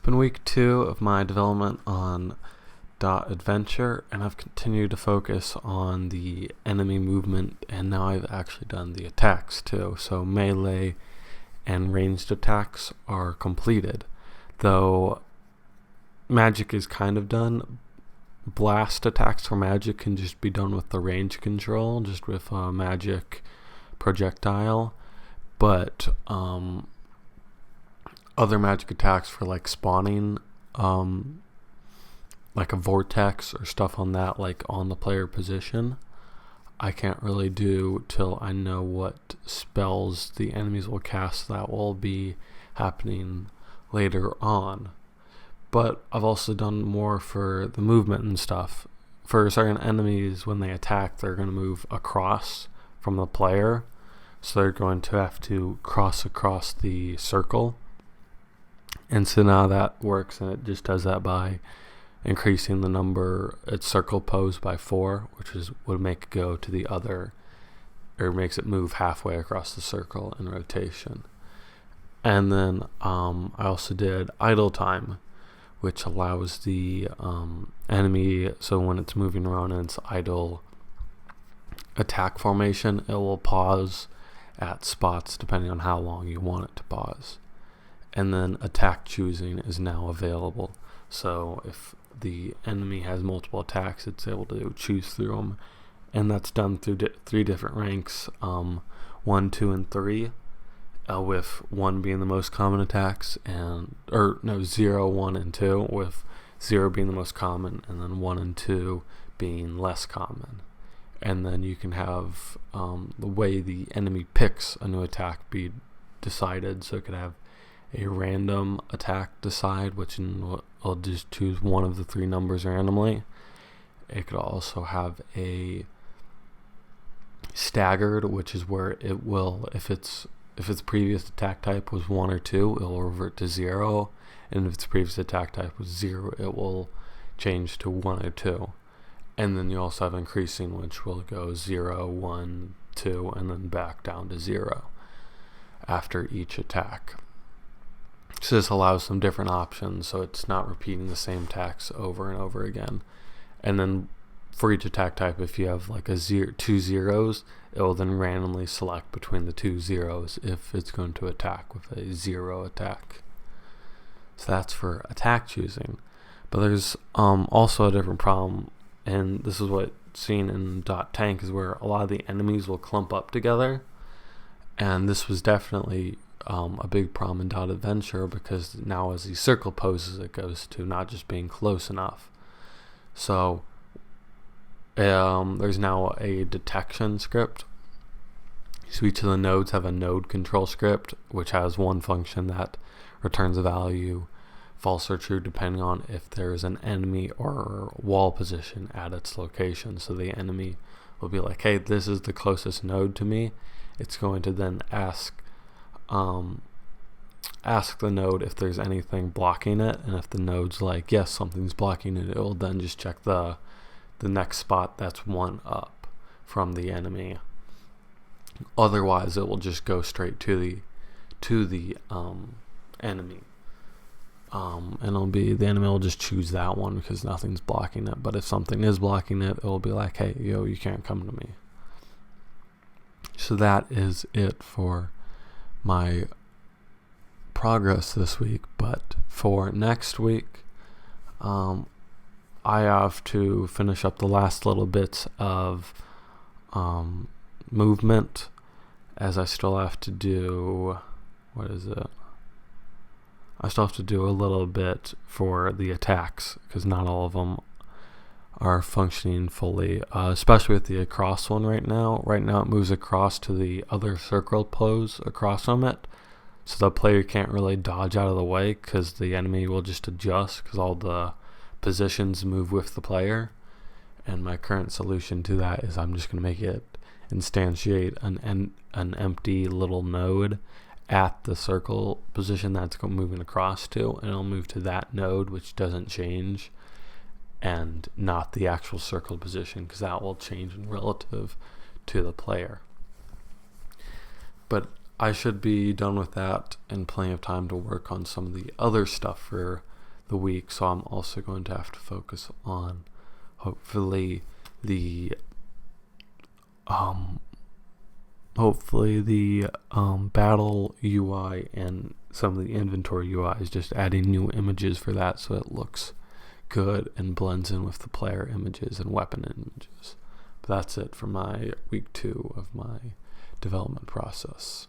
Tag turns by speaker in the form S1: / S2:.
S1: been week 2 of my development on .adventure, and I've continued to focus on the enemy movement, and now I've actually done the attacks too. So melee and ranged attacks are completed, though magic is kind of done. Blast attacks for magic can just be done with the range control, just with a magic projectile, but other magic attacks for like spawning, like a vortex or stuff on that, like on the player position, I can't really do till I know what spells the enemies will cast. That will be happening later on. But I've also done more for the movement and stuff. For certain enemies, when they attack, they're going to move across from the player, so they're going to have to cross across the circle. And so now that works, and it just does that by increasing the number its circle pose by 4, which would make it go to the other, or makes it move halfway across the circle in rotation. And then I also did idle time, which allows the enemy, so when it's moving around in its idle attack formation, it will pause at spots depending on how long you want it to pause. And then attack choosing is now available. So if the enemy has multiple attacks, it's able to choose through them. And that's done through 3 different ranks, 1, 2, and 3, with 1 being the most common attacks, 0, 1, and 2, with 0 being the most common, and then 1 and 2 being less common. And then you can have the way the enemy picks a new attack be decided, so it could have a random attack decide, which will just choose one of the 3 numbers randomly. It could also have a staggered, which is where it will, if its previous attack type was 1 or 2, it will revert to 0, and if its previous attack type was 0, it will change to 1 or 2. And then you also have increasing, which will go 0, 1, 2, and then back down to 0 after each attack. So this allows some different options, so it's not repeating the same attacks over and over again. And then for each attack type, if you have like 2 zeros, it will then randomly select between the 2 zeros if it's going to attack with a 0 attack. So that's for attack choosing. But there's also a different problem, and this is what's seen in .tank, is where a lot of the enemies will clump up together. And this was definitely a big problem in .adventure, because now as the circle poses, it goes to not just being close enough. So there's now a detection script. So each of the nodes have a node control script, which has one function that returns a value, false or true, depending on if there's an enemy or wall position at its location. So the enemy will be like, hey, this is the closest node to me. It's going to then ask the node if there's anything blocking it, and if the node's like, yes, something's blocking it, it will then just check the next spot that's 1 up from the enemy. Otherwise, it will just go straight to the enemy, and it'll be, the enemy will just choose that one because nothing's blocking it. But if something is blocking it, it will be like, hey, yo, you can't come to me. So that is it for my progress this week. But for next week, I have to finish up the last little bits of movement, as I still have to do, I still have to do a little bit for the attacks, because not all of them are functioning fully, especially with the across one right now. Right now it moves across to the other circle pose across from it, so the player can't really dodge out of the way, because the enemy will just adjust, because all the positions move with the player. And my current solution to that is I'm just going to make it instantiate an empty little node at the circle position that's moving across to, and it'll move to that node, which doesn't change, and not the actual circle position, because that will change in relative to the player. But I should be done with that and plenty of time to work on some of the other stuff for the week, so I'm also going to have to focus on hopefully the battle UI and some of the inventory UIs, just adding new images for that so it looks good and blends in with the player images and weapon images. But that's it for my week 2 of my development process.